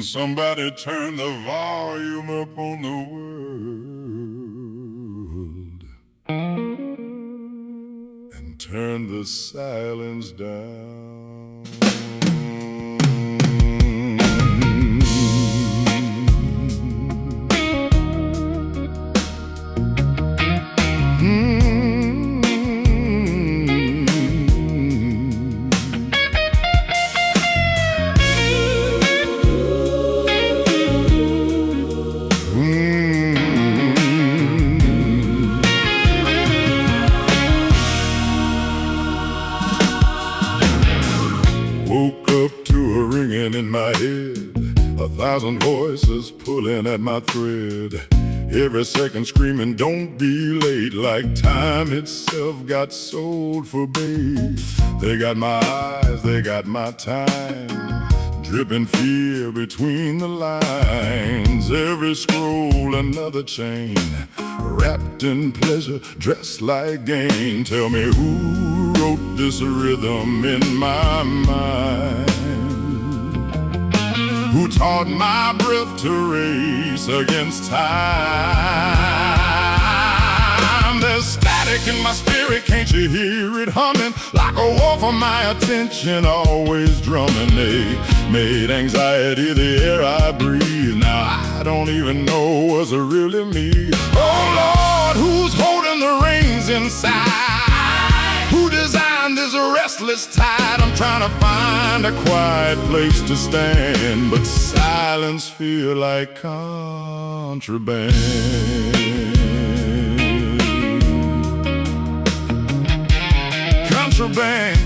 Somebody turn the volume up on the world and turn the silence down. Woke up to a ringing in my head, 1,000 voices pulling at my thread. Every second screaming, don't be late, like time itself got sold for bait. They got my eyes, they got my time, dripping fear between the lines. Every scroll another chain, wrapped in pleasure, dressed like gain. Tell me who wrote this rhythm in my mind? Who taught my breath to race against time? There's static in my spirit, can't you hear it humming? Like a war for my attention, always drumming. They made anxiety the air I breathe. Now I don't even know what's really me. Oh Lord, who's holding the reins inside? Who designed this restless tide? I'm trying to find a quiet place to stand, but silence feel like contraband. Contraband.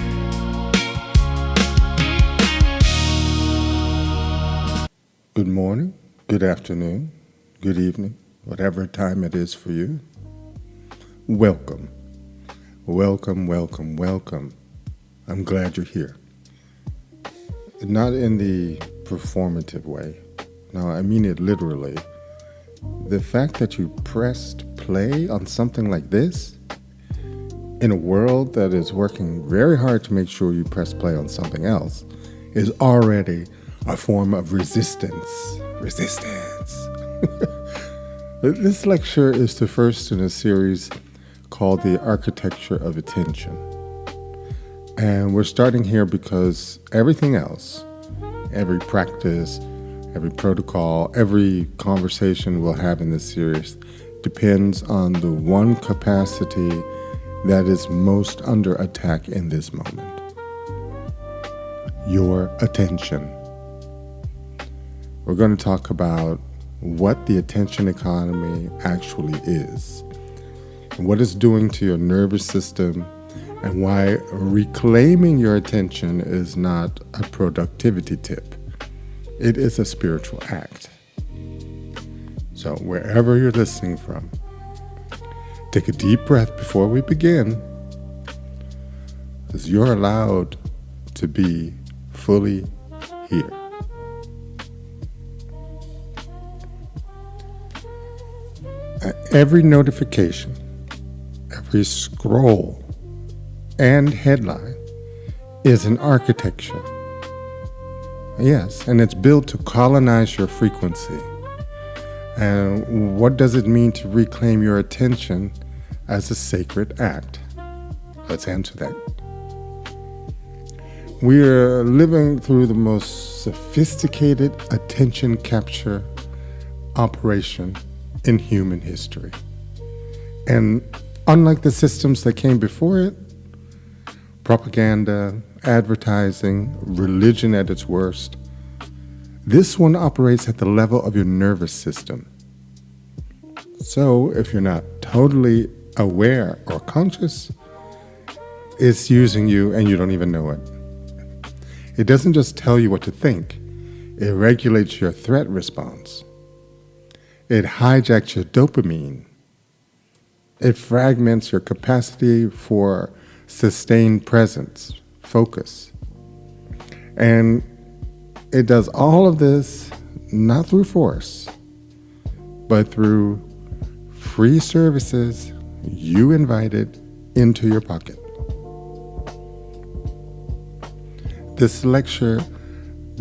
Good morning, good afternoon, good evening, whatever time it is for you. Welcome. Welcome, welcome, welcome. I'm glad you're here. Not in the performative way. No, I mean it literally. The fact that you pressed play on something like this, in a world that is working very hard to make sure you press play on something else, is already a form of resistance. Resistance. This lecture is the first in a series called The Architecture of Attention. And we're starting here because everything else, every practice, every protocol, every conversation we'll have in this series depends on the one capacity that is most under attack in this moment. Your attention. We're going to talk about what the attention economy actually is, what it's doing to your nervous system, and why reclaiming your attention is not a productivity tip. It is a spiritual act. So wherever you're listening from, take a deep breath before we begin, because you're allowed to be fully here. Every notification, every scroll and headline is an architecture. Yes, and it's built to colonize your frequency. And what does it mean to reclaim your attention as a sacred act? Let's answer that. We are living through the most sophisticated attention capture operation in human history. And unlike the systems that came before it, propaganda, advertising, religion at its worst, this one operates at the level of your nervous system. So if you're not totally aware or conscious, it's using you and you don't even know it. It doesn't just tell you what to think, it regulates your threat response. It hijacks your dopamine. It fragments your capacity for sustained presence, focus. And it does all of this not through force, but through free services you invited into your pocket. This lecture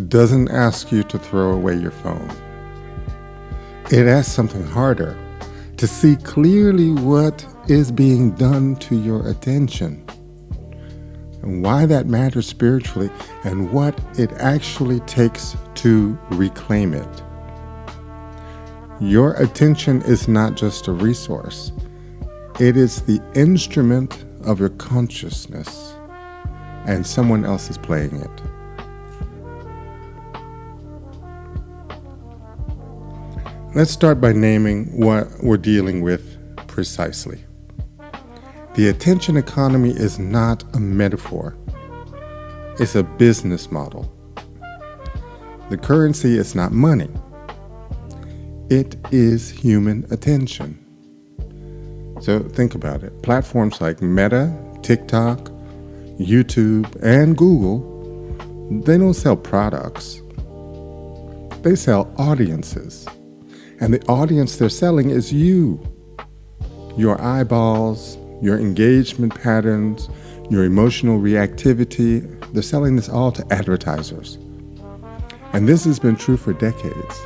doesn't ask you to throw away your phone. It asks something harder, to see clearly what is being done to your attention and why that matters spiritually and what it actually takes to reclaim it. Your attention is not just a resource. It is the instrument of your consciousness, and someone else is playing it. Let's start by naming what we're dealing with precisely. The attention economy is not a metaphor. It's a business model. The currency is not money. It is human attention. So think about it. Platforms like Meta, TikTok, YouTube, and Google, they don't sell products. They sell audiences. And the audience they're selling is you. Your eyeballs, your engagement patterns, your emotional reactivity. They're selling this all to advertisers. And this has been true for decades.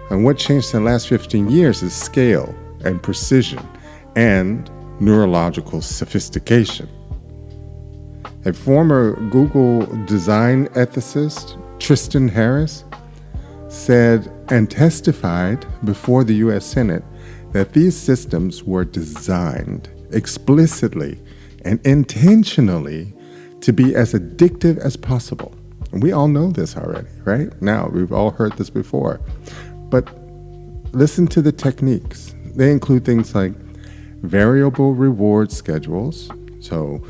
And what changed in the last 15 years is scale and precision and neurological sophistication. A former Google design ethicist, Tristan Harris, said and testified before the U.S. Senate that these systems were designed explicitly and intentionally to be as addictive as possible. And we all know this already, right? Now, we've all heard this before. But listen to the techniques. They include things like variable reward schedules, so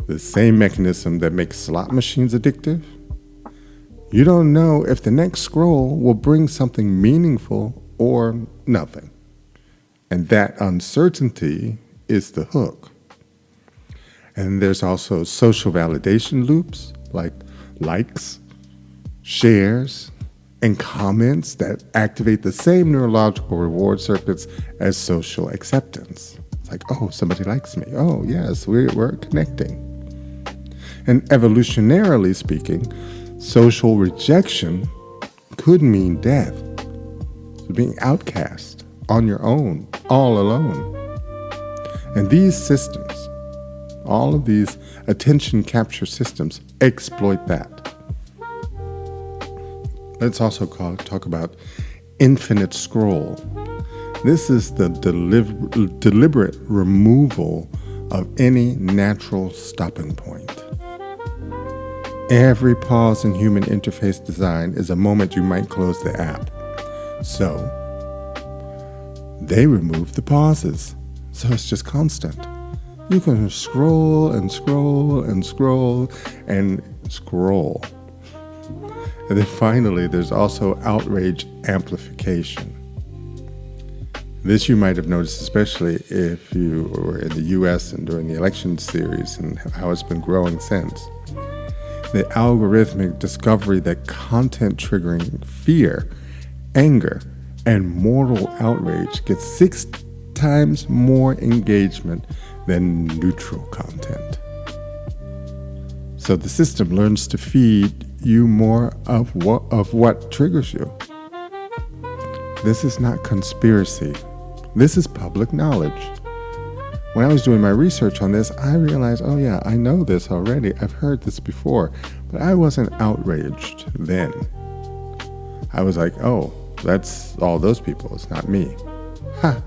the same mechanism that makes slot machines addictive. You don't know if the next scroll will bring something meaningful or nothing. And that uncertainty is the hook. And there's also social validation loops like likes, shares, and comments that activate the same neurological reward circuits as social acceptance. It's like, oh, somebody likes me. Oh, yes, we're connecting. And evolutionarily speaking, social rejection could mean death, being outcast, on your own, all alone. And these systems, all of these attention capture systems, exploit that. Let's also talk about infinite scroll. This is the deliberate removal of any natural stopping point. Every pause in human interface design is a moment you might close the app. So, they remove the pauses. So it's just constant. You can scroll and scroll and scroll and scroll. And then finally, there's also outrage amplification. This you might have noticed, especially if you were in the US and during the election series and how it's been growing since. The algorithmic discovery that content triggering fear, anger, and moral outrage gets 6 times more engagement than neutral content. So the system learns to feed you more of what triggers you. This is not conspiracy. This is public knowledge. When I was doing my research on this, I realized, oh yeah, I know this already. I've heard this before, but I wasn't outraged then. I was like, oh, that's all those people. It's not me. Ha.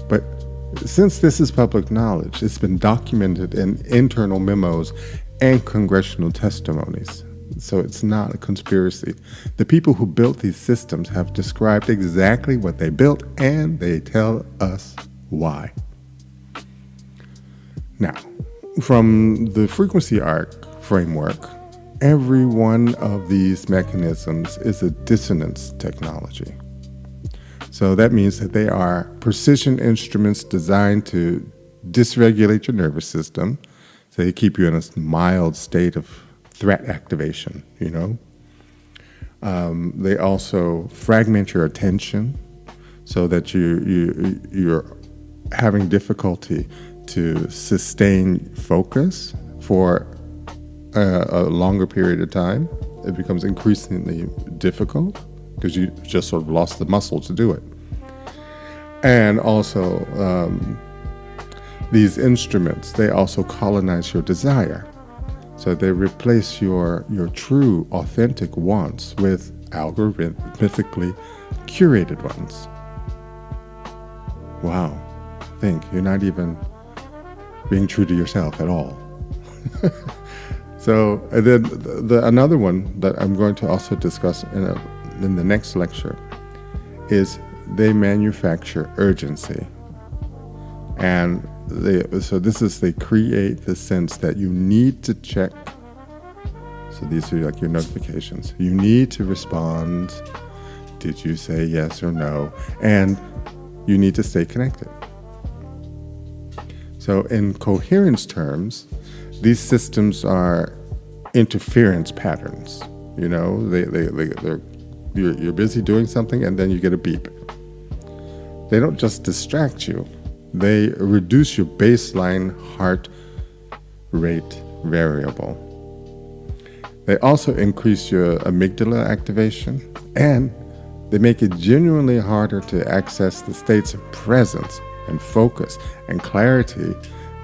But since this is public knowledge, it's been documented in internal memos and congressional testimonies. So it's not a conspiracy. The people who built these systems have described exactly what they built, and they tell us why. Now, from the frequency arc framework, every one of these mechanisms is a dissonance technology. So that means that they are precision instruments designed to dysregulate your nervous system, so they keep you in a mild state of threat activation, you know. They also fragment your attention so that you're having difficulty to sustain focus for a longer period of time. it becomes increasingly difficult because you just sort of lost the muscle to do it. And also, these instruments, they also colonize your desire. So they replace your true, authentic wants with algorithmically curated ones. Wow. Think, you're not even being true to yourself at all. So, and then another one that I'm going to also discuss in the next lecture is they manufacture urgency. And they create the sense that you need to check. So these are like your notifications. You need to respond. Did you say yes or no? And you need to stay connected. So in coherence terms, these systems are interference patterns. You know, you're busy doing something and then you get a beep. They don't just distract you. They reduce your baseline heart rate variable. They also increase your amygdala activation, and they make it genuinely harder to access the states of presence and focus and clarity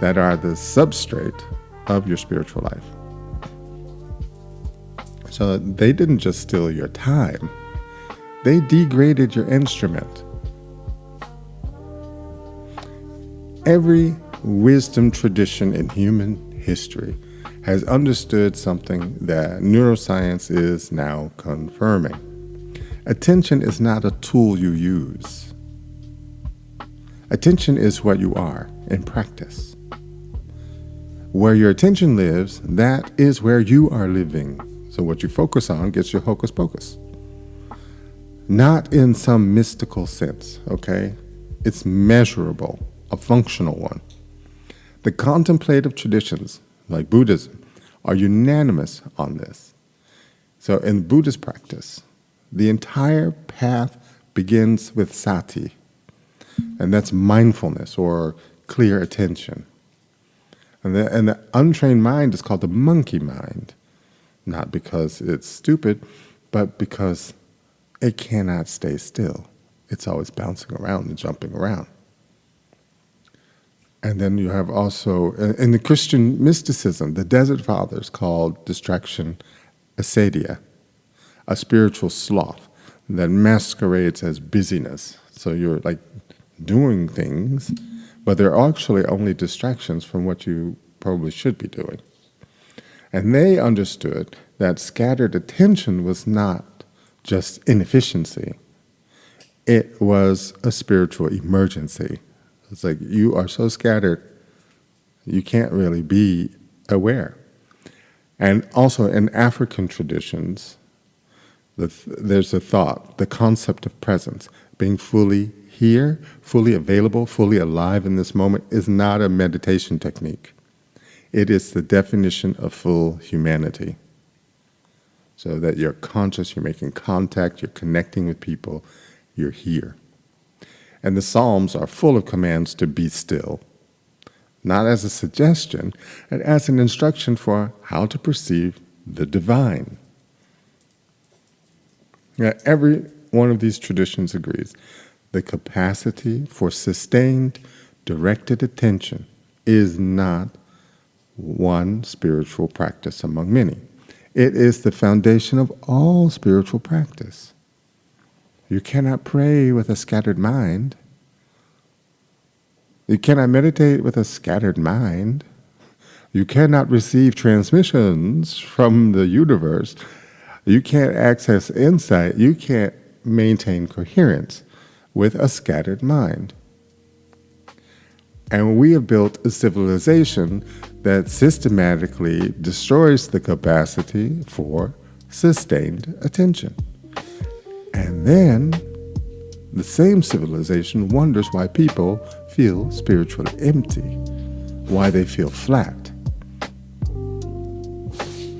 that are the substrate of your spiritual life. So they didn't just steal your time, they degraded your instrument. Every wisdom tradition in human history has understood something that neuroscience is now confirming. Attention is not a tool you use. Attention is what you are in practice. Where your attention lives, that is where you are living. So what you focus on gets your hocus pocus. Not in some mystical sense, okay? It's measurable, a functional one. The contemplative traditions, like Buddhism, are unanimous on this. So in Buddhist practice, the entire path begins with sati, and that's mindfulness or clear attention. And the untrained mind is called the monkey mind, not because it's stupid, but because it cannot stay still. It's always bouncing around and jumping around. And then you have also, in the Christian mysticism, the Desert Fathers called distraction acedia, a spiritual sloth that masquerades as busyness. So you're like doing things, but they're actually only distractions from what you probably should be doing. And they understood that scattered attention was not just inefficiency. It was a spiritual emergency. It's like you are so scattered, you can't really be aware. And also in African traditions, there's a thought, the concept of presence, being fully here, fully available, fully alive in this moment is not a meditation technique. It is the definition of full humanity. So that you're conscious, you're making contact, you're connecting with people, you're here. And the Psalms are full of commands to be still, not as a suggestion, but as an instruction for how to perceive the divine. Now, every one of these traditions agrees the capacity for sustained, directed attention is not one spiritual practice among many. It is the foundation of all spiritual practice. You cannot pray with a scattered mind. You cannot meditate with a scattered mind. You cannot receive transmissions from the universe. You can't access insight. You can't maintain coherence with a scattered mind. And we have built a civilization that systematically destroys the capacity for sustained attention. And then the same civilization wonders why people feel spiritually empty, why they feel flat.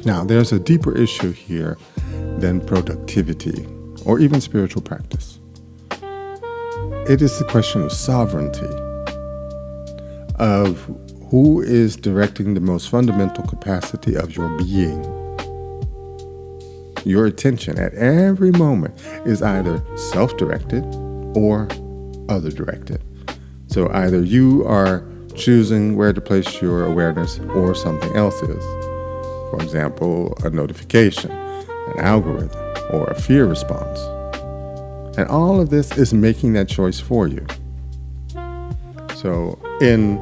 Now, there's a deeper issue here than productivity or even spiritual practice. It is the question of sovereignty, of who is directing the most fundamental capacity of your being. Your attention at every moment is either self-directed or other-directed. So either you are choosing where to place your awareness or something else is. For example, a notification, an algorithm, or a fear response. And all of this is making that choice for you. So in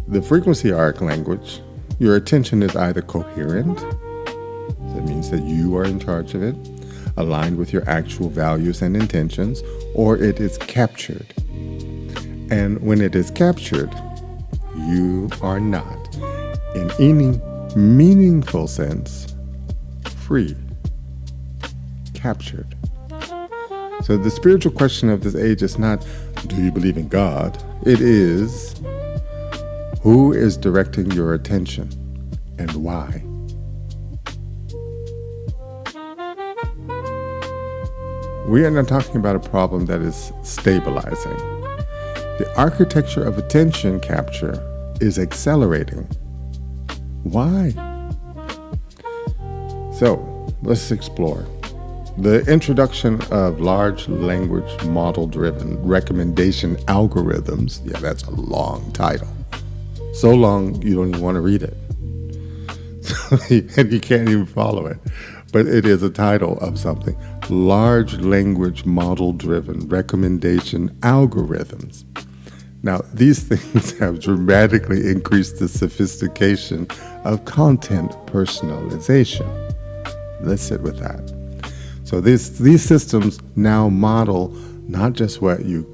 the frequency arc language, your attention is either coherent, that means that you are in charge of it, aligned with your actual values and intentions, or it is captured. And when it is captured, you are not, in any meaningful sense, free. Captured. So the spiritual question of this age is not, do you believe in God? It is, who is directing your attention and why? We are not talking about a problem that is stabilizing. The architecture of attention capture is accelerating. Why? So, let's explore. The introduction of large language model-driven recommendation algorithms, yeah, that's a long title. So long, you don't even want to read it. And you can't even follow it. But it is a title of something. Large language model-driven recommendation algorithms. Now, these things have dramatically increased the sophistication of content personalization. Let's sit with that. So these systems now model not just what you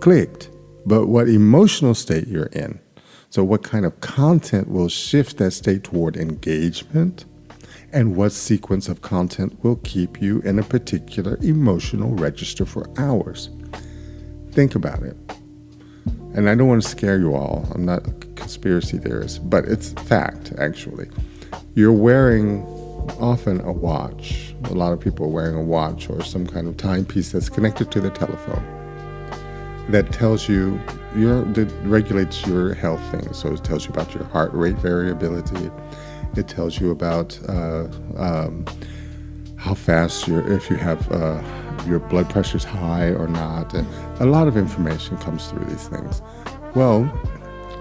clicked, but what emotional state you're in. So what kind of content will shift that state toward engagement, and what sequence of content will keep you in a particular emotional register for hours. Think about it. And I don't want to scare you all. I'm not a conspiracy theorist, but it's fact, actually. You're wearing often a watch. A lot of people are wearing a watch or some kind of timepiece that's connected to the telephone that tells you, that regulates your health things. So it tells you about your heart rate variability. It tells you about how fast if you have your blood pressure's high or not. And a lot of information comes through these things. Well,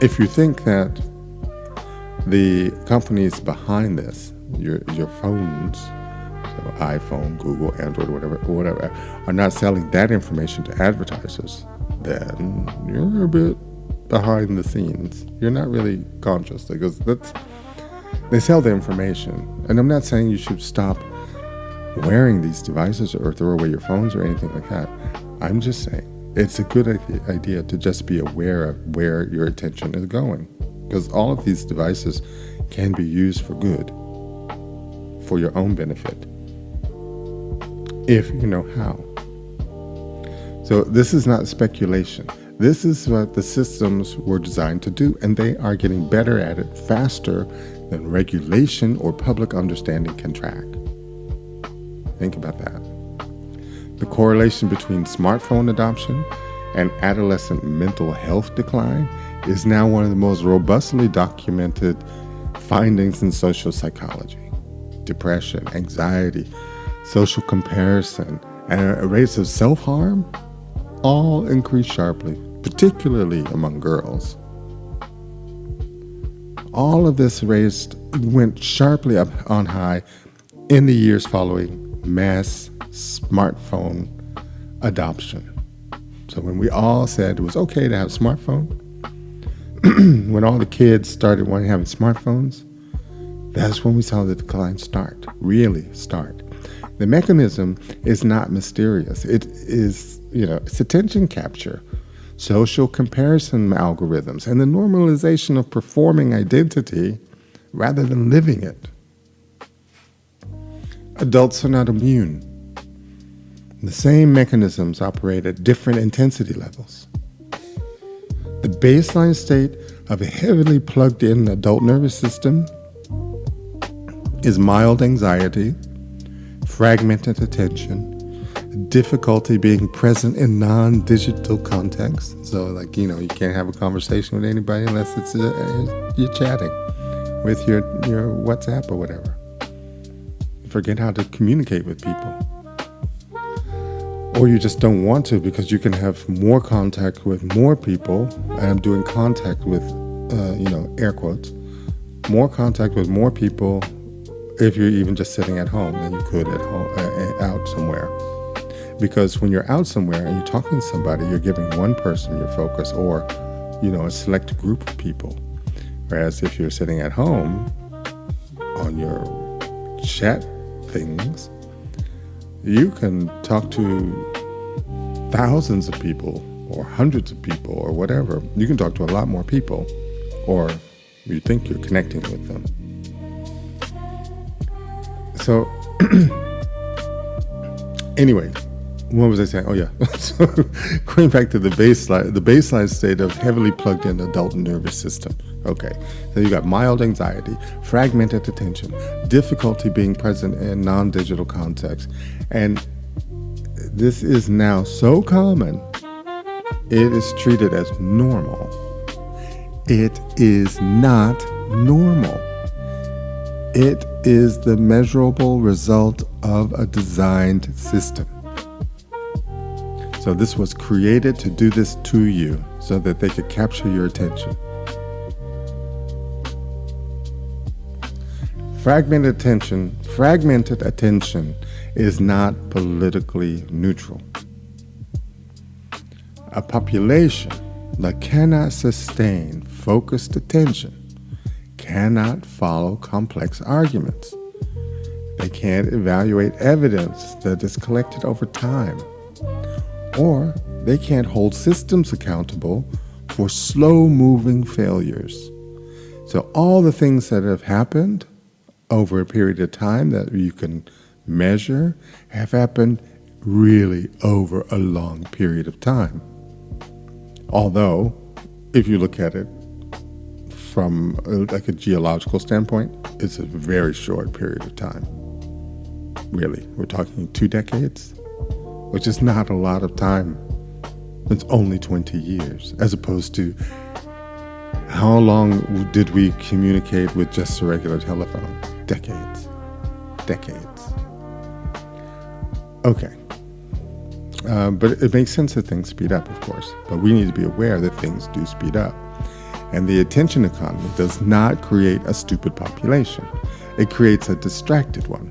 if you think that the companies behind this, your phones, so iPhone, Google, Android, whatever, are not selling that information to advertisers, then you're a bit behind the scenes. You're not really conscious, because they sell the information. And I'm not saying you should stop wearing these devices or throw away your phones or anything like that. I'm just saying it's a good idea to just be aware of where your attention is going, because all of these devices can be used for good, for your own benefit, if you know how. So this is not speculation. This is what the systems were designed to do, and they are getting better at it faster than regulation or public understanding can track. Think about that. The correlation between smartphone adoption and adolescent mental health decline is now one of the most robustly documented findings in social psychology. Depression, anxiety, social comparison, and rates of self-harm all increase sharply, particularly among girls. All of this went sharply up on high in the years following mass smartphone adoption. So when we all said it was okay to have a smartphone, when all the kids started wanting to have smartphones, that's when we saw the decline really start. The mechanism is not mysterious. It is, it's attention capture, social comparison algorithms, and the normalization of performing identity rather than living it. Adults are not immune. The same mechanisms operate at different intensity levels. The baseline state of a heavily plugged-in adult nervous system is mild anxiety, fragmented attention, difficulty being present in non-digital contexts. So you can't have a conversation with anybody unless it's you're chatting with your WhatsApp or whatever. forget how to communicate with people. Or you just don't want to because you can have more contact with more people, and I'm doing contact with, air quotes, more contact with more people if you're even just sitting at home than you could at home, out somewhere. Because when you're out somewhere and you're talking to somebody, you're giving one person your focus or, a select group of people. Whereas if you're sitting at home on your chat things, you can talk to thousands of people or hundreds of people or whatever. You can talk to a lot more people, or you think you're connecting with them. So, anyway, what was I saying? Oh, yeah. So, going back to the baseline state of heavily plugged in adult nervous system. Okay, so you got mild anxiety, fragmented attention, difficulty being present in non-digital context. And this is now so common, it is treated as normal. It is not normal. It is the measurable result of a designed system. So this was created to do this to you so that they could capture your attention. Fragmented attention is not politically neutral. A population that cannot sustain focused attention cannot follow complex arguments. They can't evaluate evidence that is collected over time. Or they can't hold systems accountable for slow-moving failures. So all the things that have happened over a period of time that you can measure have happened really over a long period of time. Although, if you look at it from like a geological standpoint, it's a very short period of time. Really, we're talking 2 decades, which is not a lot of time. It's only 20 years, as opposed to how long did we communicate with just a regular telephone? Decades. Okay. But it makes sense that things speed up, of course. But we need to be aware that things do speed up. And the attention economy does not create a stupid population. It creates a distracted one,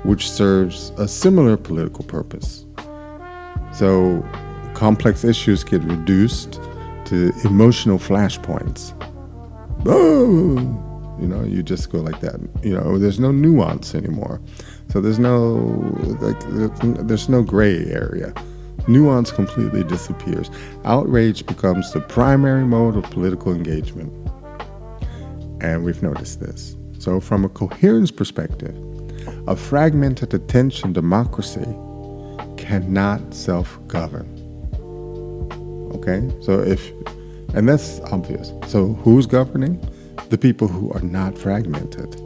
which serves a similar political purpose. So complex issues get reduced to emotional flashpoints. Oh! You just go like that. There's no nuance anymore. So there's no gray area. Nuance completely disappears. Outrage becomes the primary mode of political engagement. And we've noticed this. So from a coherence perspective, a fragmented attention democracy cannot self-govern. Okay? And that's obvious. So who's governing? The people who are not fragmented.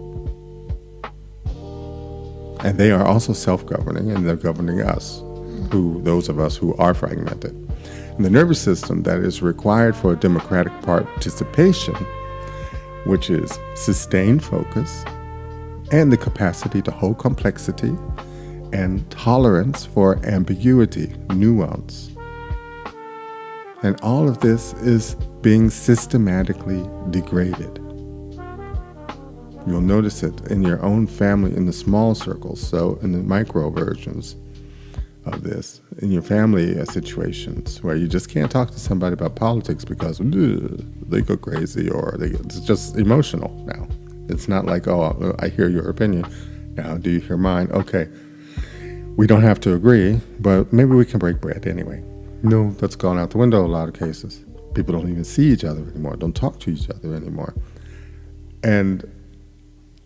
And they are also self-governing, and they're governing us, those of us who are fragmented. And the nervous system that is required for democratic participation, which is sustained focus and the capacity to hold complexity and tolerance for ambiguity, nuance. And all of this is being systematically degraded. You'll notice it in your own family, in the small circles, so in the micro versions of this, in your family situations where you just can't talk to somebody about politics because they go crazy or it's just emotional now. It's not like, oh, I hear your opinion. Now, do you hear mine? Okay, we don't have to agree, but maybe we can break bread anyway. No, that's gone out the window in a lot of cases. People don't even see each other anymore, don't talk to each other anymore. And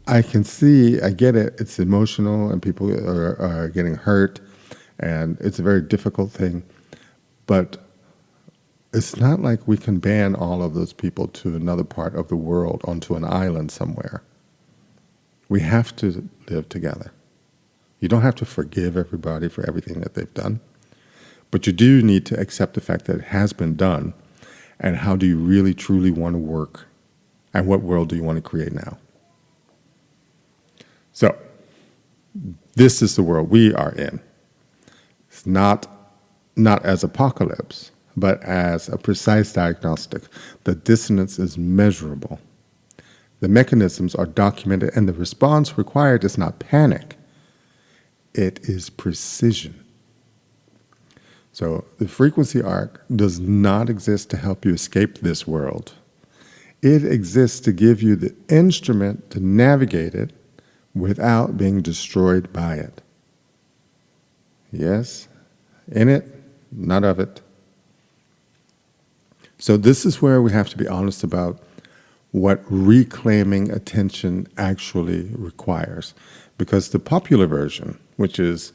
I can see, I get it, it's emotional and people are getting hurt and it's a very difficult thing, but it's not like we can ban all of those people to another part of the world, onto an island somewhere. We have to live together. You don't have to forgive everybody for everything that they've done, but you do need to accept the fact that it has been done, and how do you really truly want to work, and what world do you want to create now? So, This is the world we are in. It's not as apocalypse, but as a precise diagnostic. The dissonance is measurable. The mechanisms are documented, and the response required is not panic. It is precision. So the frequency arc does not exist to help you escape this world. It exists to give you the instrument to navigate it without being destroyed by it. Yes, in it, not of it. So this is where we have to be honest about what reclaiming attention actually requires. Because the popular version, which is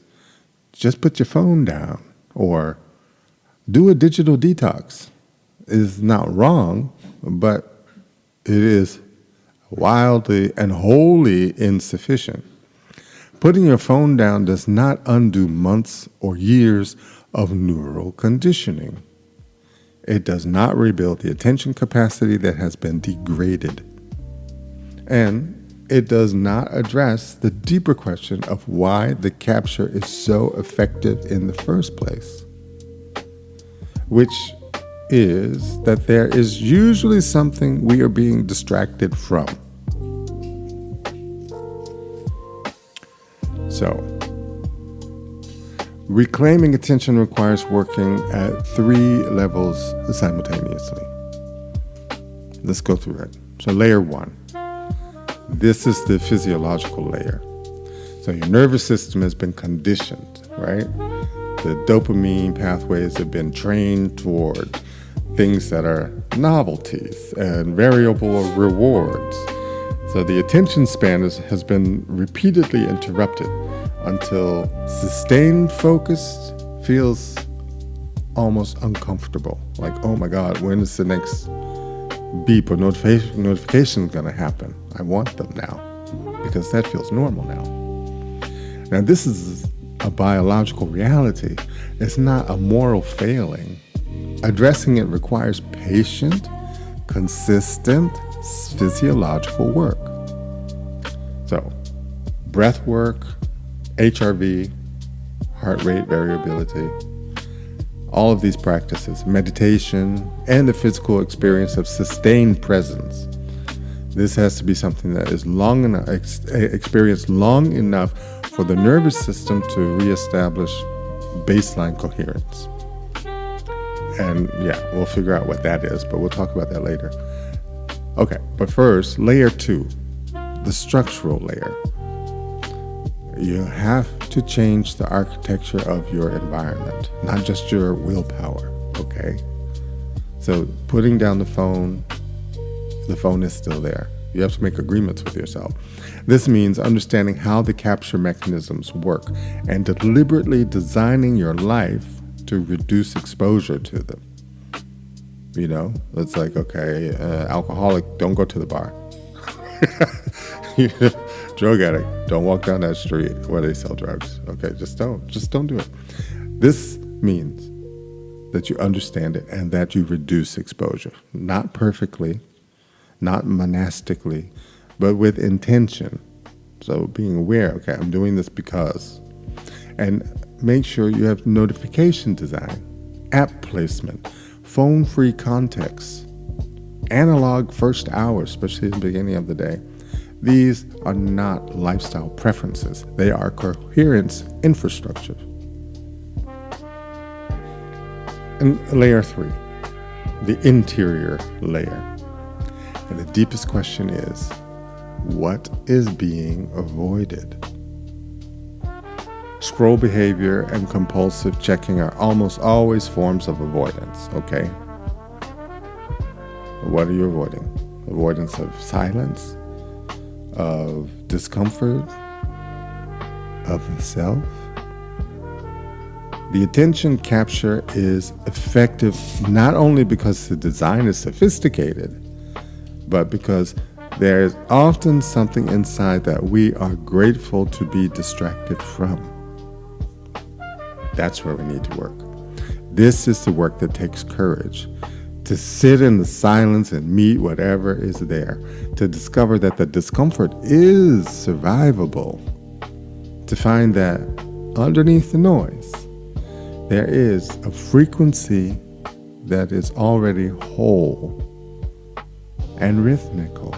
just put your phone down or do a digital detox, is not wrong, but it is wildly and wholly insufficient. Putting your phone down does not undo months or years of neural conditioning. It does not rebuild the attention capacity that has been degraded. And it does not address the deeper question of why the capture is so effective in the first place, which is that there is usually something we are being distracted from. So, reclaiming attention requires working at 3 levels simultaneously. Let's go through it. So layer 1. This is the physiological layer. So your nervous system has been conditioned, right? The dopamine pathways have been trained toward things that are novelties and variable rewards. So the attention span has been repeatedly interrupted until sustained focus feels almost uncomfortable. Like, oh my God, when is the next beep or notification going to happen? I want them now because that feels normal now. Now, this is a biological reality. It's not a moral failing. Addressing it requires patient, consistent physiological work. So, breath work, HRV, heart rate variability, all of these practices, meditation, and the physical experience of sustained presence. This has to be something that is experienced long enough for the nervous system to reestablish baseline coherence. And yeah, we'll figure out what that is, but we'll talk about that later. Okay, but first, layer 2, the structural layer. You have to change the architecture of your environment, not just your willpower, okay? So putting down the phone is still there. You have to make agreements with yourself. This means understanding how the capture mechanisms work and deliberately designing your life to reduce exposure to them. You know, it's like, okay, alcoholic, don't go to the bar. Drug addict, don't walk down that street where they sell drugs. Okay, just don't do it. This means that you understand it and that you reduce exposure. Not perfectly, not monastically, but with intention. So being aware, okay, I'm doing this because. And make sure you have notification design, app placement, phone-free context, analog first hour, especially at the beginning of the day. These are not lifestyle preferences. They are coherence infrastructure. And layer 3, the interior layer. And the deepest question is, what is being avoided? Scroll behavior and compulsive checking are almost always forms of avoidance, okay? What are you avoiding? Avoidance of silence, of discomfort, of the self. The attention capture is effective not only because the design is sophisticated, but because there is often something inside that we are grateful to be distracted from. That's where we need to work. This is the work that takes courage. To sit in the silence and meet whatever is there. To discover that the discomfort is survivable. to find that underneath the noise, there is a frequency that is already whole and rhythmical,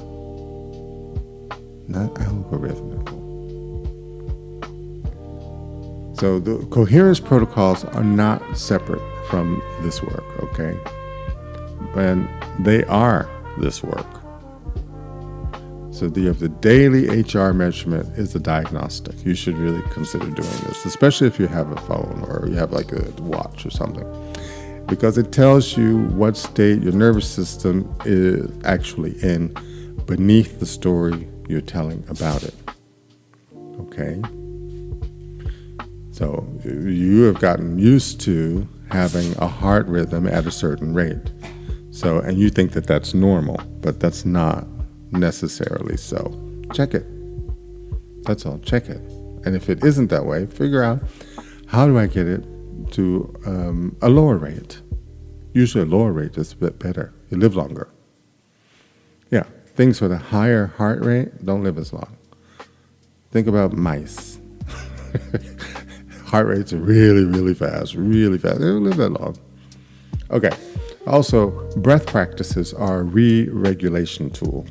not algorithmical. So the coherence protocols are not separate from this work, okay? And they are this work. So the daily HR measurement is a diagnostic. You should really consider doing this, especially if you have a phone or you have like a watch or something, because it tells you what state your nervous system is actually in beneath the story you're telling about it. Okay? So you have gotten used to having a heart rhythm at a certain rate. So, and you think that that's normal, but that's not necessarily so. Check it. That's all. Check it. And if it isn't that way, figure out, how do I get it to a lower rate? Usually a lower rate is a bit better. You live longer. Yeah, things with a higher heart rate don't live as long. Think about mice. Heart rates are really, really fast, really fast. They don't live that long. Okay. Also, breath practices are a re-regulation tool.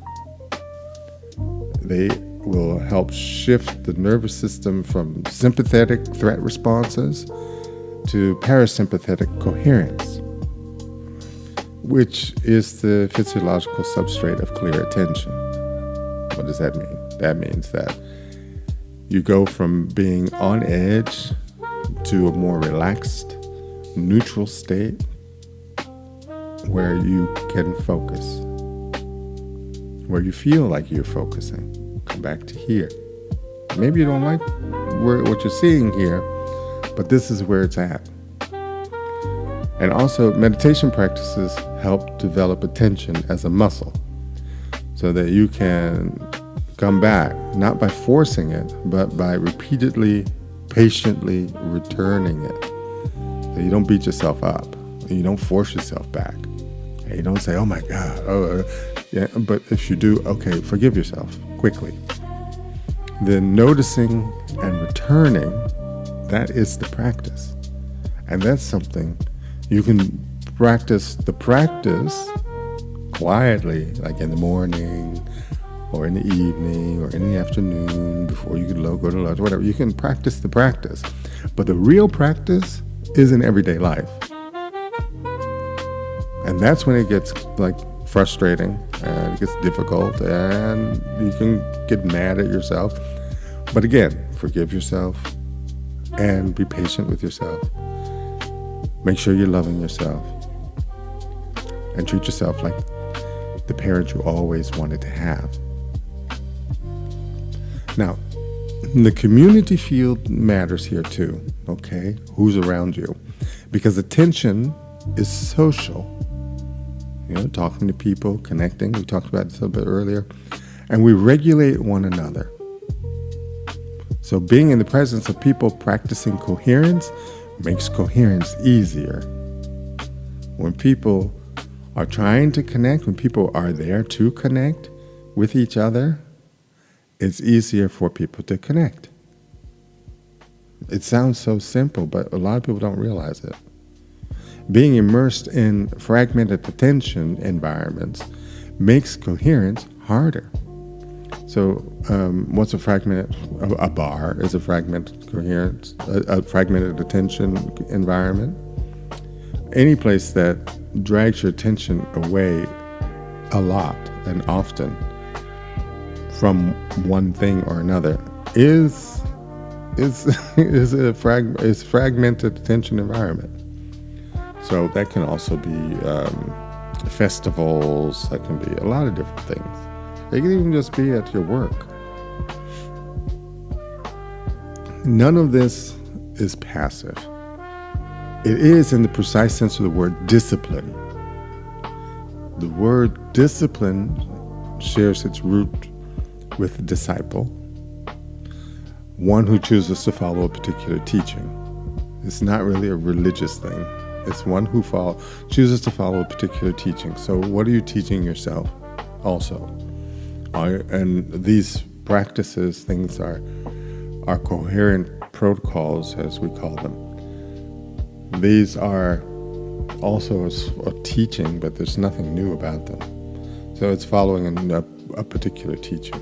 They will help shift the nervous system from sympathetic threat responses to parasympathetic coherence, which is the physiological substrate of clear attention. What does that mean? That means that you go from being on edge to a more relaxed, neutral state where you can focus, where you feel like you're focusing. Come back to here. Maybe you don't like what you're seeing here, but this is where it's at. And also, meditation practices help develop attention as a muscle so that you can come back, not by forcing it, but by repeatedly, patiently returning it. So you don't beat yourself up. You don't force yourself back. You don't say, oh my God. Yeah, but if you do, okay, forgive yourself quickly. Then noticing and returning, that is the practice. And that's something you can practice quietly, like in the morning or in the evening or in the afternoon before you go to lunch, whatever. You can practice the practice. But the real practice is in everyday life. And that's when it gets like frustrating and it gets difficult and you can get mad at yourself. But again, forgive yourself and be patient with yourself. Make sure you're loving yourself and treat yourself like the parent you always wanted to have. Now, the community field matters here too, okay? Who's around you? Because attention is social. You know, talking to people, connecting. We talked about this a little bit earlier. And we regulate one another. So being in the presence of people practicing coherence makes coherence easier. When people are trying to connect, when people are there to connect with each other, it's easier for people to connect. It sounds so simple, but a lot of people don't realize it. Being immersed in fragmented attention environments makes coherence harder. So, what's a fragmented? A bar is a fragmented coherence, a fragmented attention environment. Any place that drags your attention away a lot and often from one thing or another is a fragmented attention environment. So that can also be festivals, that can be a lot of different things. It can even just be at your work. None of this is passive. It is, in the precise sense of the word, discipline. The word discipline shares its root with disciple, one who chooses to follow a particular teaching. It's not really a religious thing. It's one who chooses to follow a particular teaching. So what are you teaching yourself also? And these practices, things are our coherent protocols, as we call them. These are also a teaching, but there's nothing new about them. So it's following a particular teaching.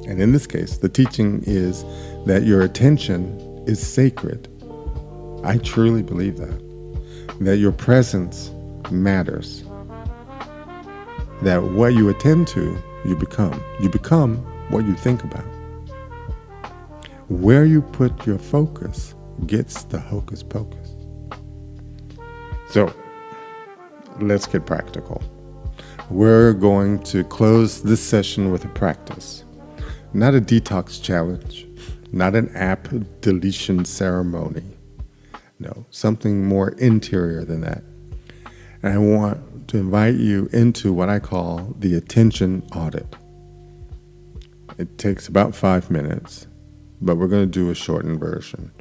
And in this case, the teaching is that your attention is sacred. I truly believe that your presence matters, that what you attend to, you become. You become what you think about. Where you put your focus gets the hocus pocus. So, let's get practical. We're going to close this session with a practice. Not a detox challenge, not an app deletion ceremony. No, something more interior than that. And I want to invite you into what I call the attention audit. It takes about 5 minutes, but we're going to do a shortened version.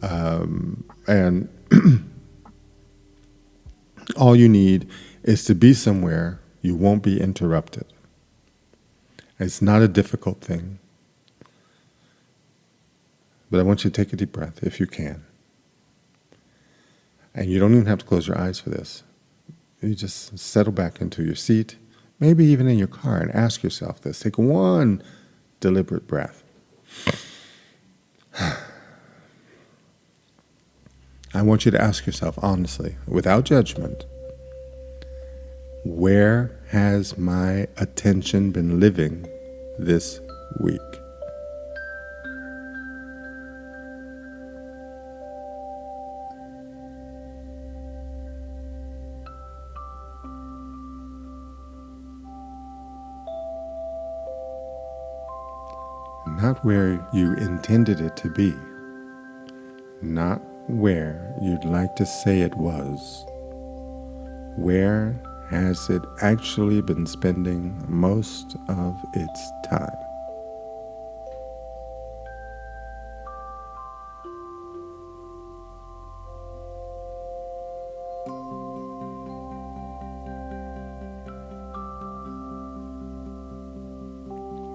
And all you need is to be somewhere you won't be interrupted. It's not a difficult thing. But I want you to take a deep breath if you can. And you don't even have to close your eyes for this. You just settle back into your seat, maybe even in your car, and ask yourself this. Take one deliberate breath. I want you to ask yourself honestly, without judgment, where has my attention been living this week? Not where you intended it to be, not where you'd like to say it was. Where has it actually been spending most of its time?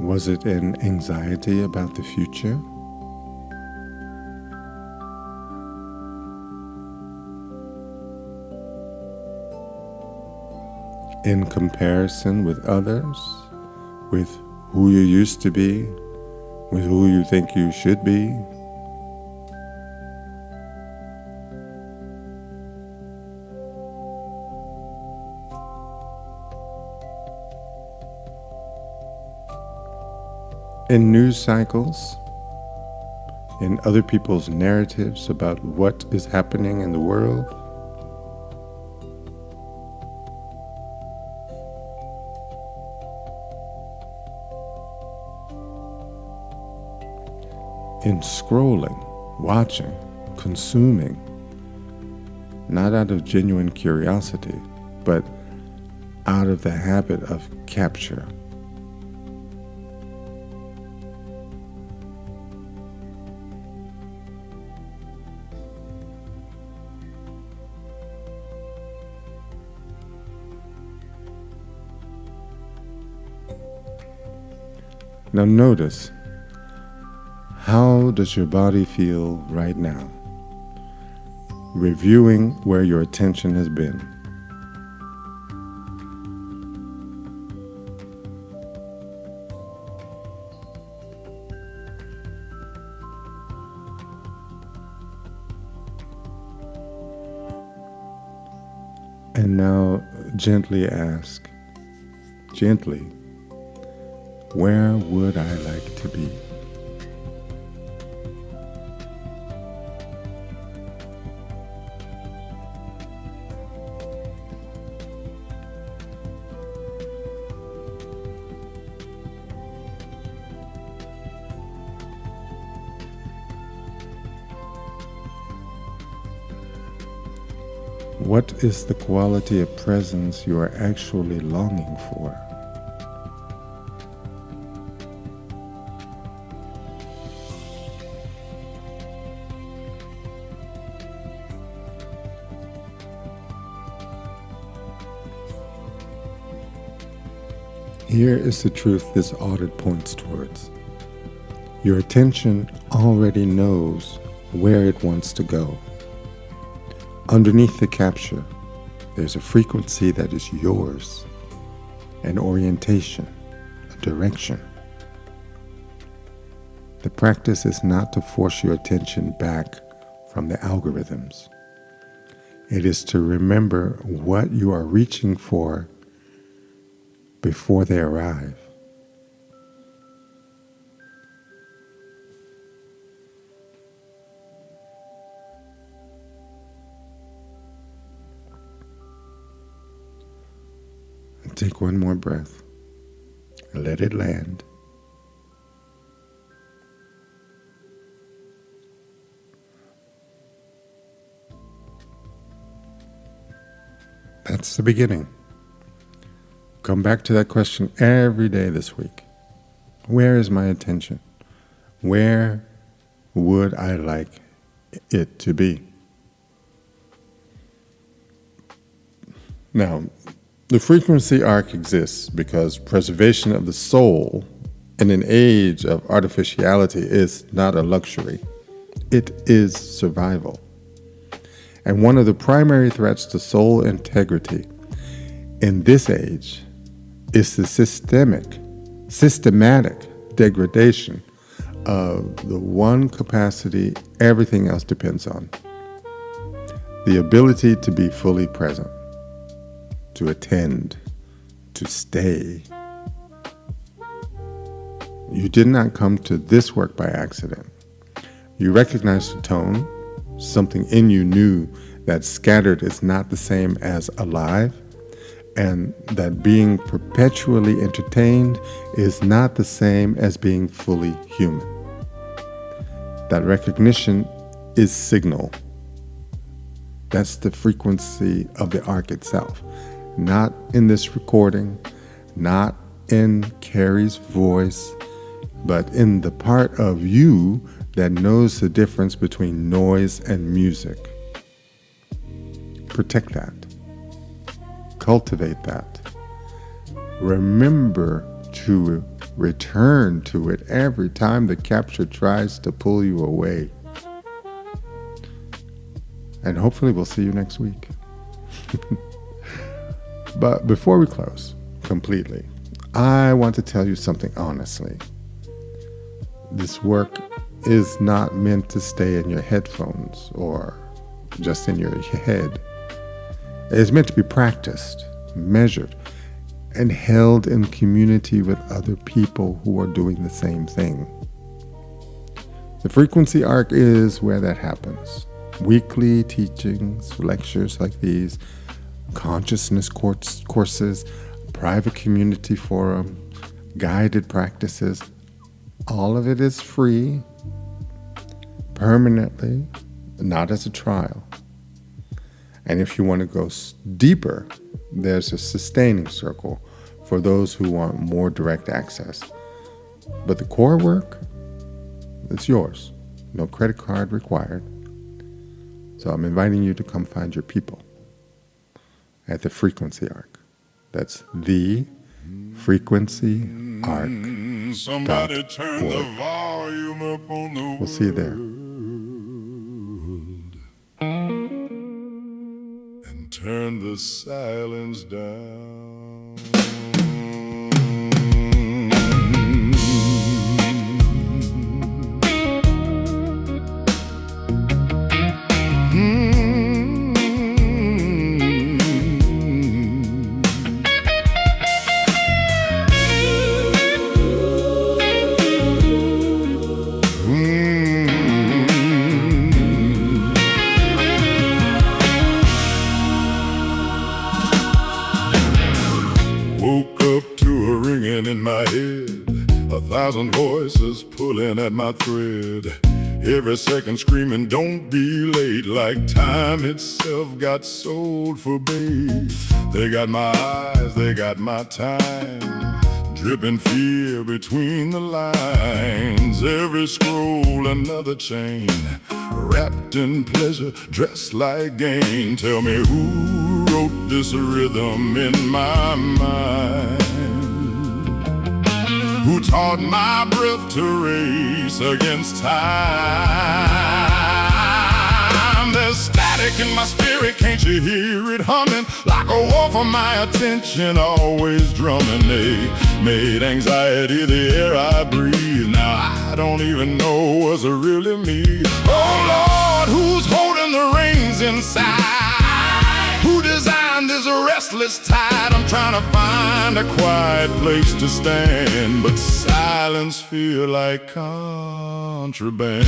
Was it an anxiety about the future? In comparison with others, with who you used to be, with who you think you should be? In news cycles, in other people's narratives about what is happening in the world, in scrolling, watching, consuming, not out of genuine curiosity, but out of the habit of capture. Now notice, how does your body feel right now? Reviewing where your attention has been. And now gently ask, where would I like to be? What is the quality of presence you are actually longing for? Here is the truth this audit points towards. Your attention already knows where it wants to go. Underneath the capture, there's a frequency that is yours, an orientation, a direction. The practice is not to force your attention back from the algorithms. It is to remember what you are reaching for before they arrive. And take one more breath and let it land. That's the beginning. Come back to that question every day this week. Where is my attention? Where would I like it to be? Now, the frequency arc exists because preservation of the soul in an age of artificiality is not a luxury. It is survival. And one of the primary threats to soul integrity in this age is the systematic degradation of the one capacity everything else depends on: the ability to be fully present, to attend, to stay. You did not come to this work by accident. You recognized the tone. Something in you knew that scattered is not the same as alive, and that being perpetually entertained is not the same as being fully human. That recognition is signal. That's the frequency of the arc itself. Not in this recording, not in Kerry's voice, but in the part of you that knows the difference between noise and music. Protect that. Cultivate that. Remember to return to it every time the capture tries to pull you away. And hopefully we'll see you next week. But before we close completely, I want to tell you something honestly. This work is not meant to stay in your headphones or just in your head. It is meant to be practiced, measured, and held in community with other people who are doing the same thing. The frequency arc is where that happens. Weekly teachings, lectures like these, consciousness courses, private community forum, guided practices, all of it is free, permanently, not as a trial. And if you want to go deeper, there's a sustaining circle for those who want more direct access. But the core work, it's yours. No credit card required. So I'm inviting you to come find your people at the Frequency Arc. That's the Frequency Arc. Somebody turn the volume up on the We'll see you there. And turn the silence down. Woke up to a ringing in my head, 1,000 voices pulling at my thread. Every second screaming, don't be late, like time itself got sold for bait. They got my eyes, they got my time, dripping fear between the lines. Every scroll another chain, wrapped in pleasure, dressed like gain. Tell me who wrote this rhythm in my mind? who taught my breath to race against time. There's static in my spirit, can't you hear it humming? Like a war for my attention, always drumming. They made anxiety the air I breathe. Now I don't even know what's really me. Oh Lord, who's holding the reins inside? Who designed this restless tide? I'm trying to find a quiet place to stand, but silence feel like contraband.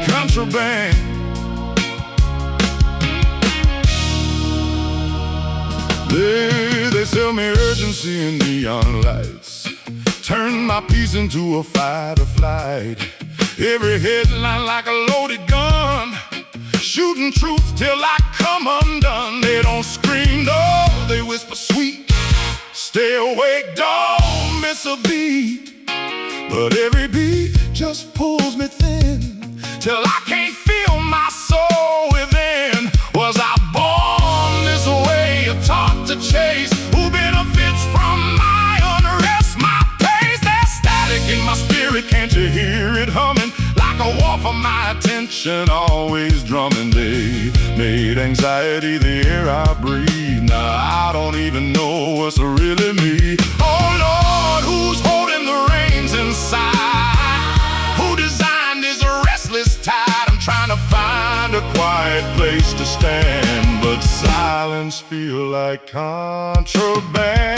Contraband. They sell me urgency in neon lights, turn my peace into a fight or flight. Every headline like a loaded gun, shooting truth till I come undone. They don't scream, no, they whisper sweet. Stay awake, don't miss a beat. But every beat just pulls me thin, till I can't feel my soul within. Was I born this way or taught to chase? Who benefits from my unrest, my pace? There's static in my spirit, can't you hear it humming? Like a war for my attention, always drumming. They made anxiety the air I breathe. Now I don't even know what's really me. Oh Lord, who's holding the reins inside? Who designed this restless tide? I'm trying to find a quiet place to stand, but silence feel like contraband.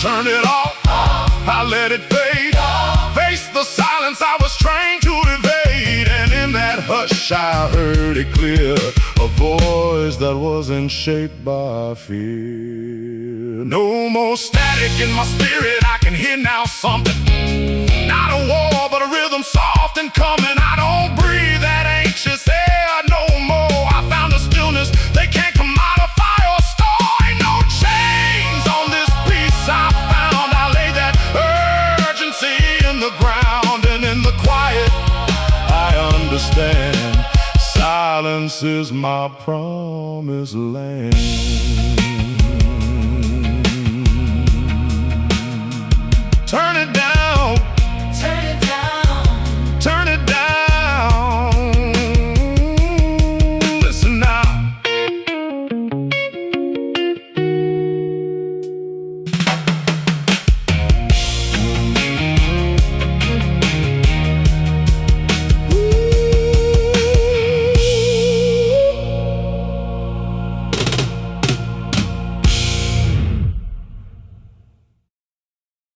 Turn it off, I let it fade. Face the silence I was trained to evade. And in that hush I heard it clear, a voice that wasn't shaped by fear. No more static in my spirit, I can hear now something. Not a war, but a rhythm soft and coming. I don't breathe that anxious air no more. I found a stillness they can't commodify or store. Ain't no chains on this piece I found. I laid that urgency in the ground, and in the quiet I understand silence is my promised land.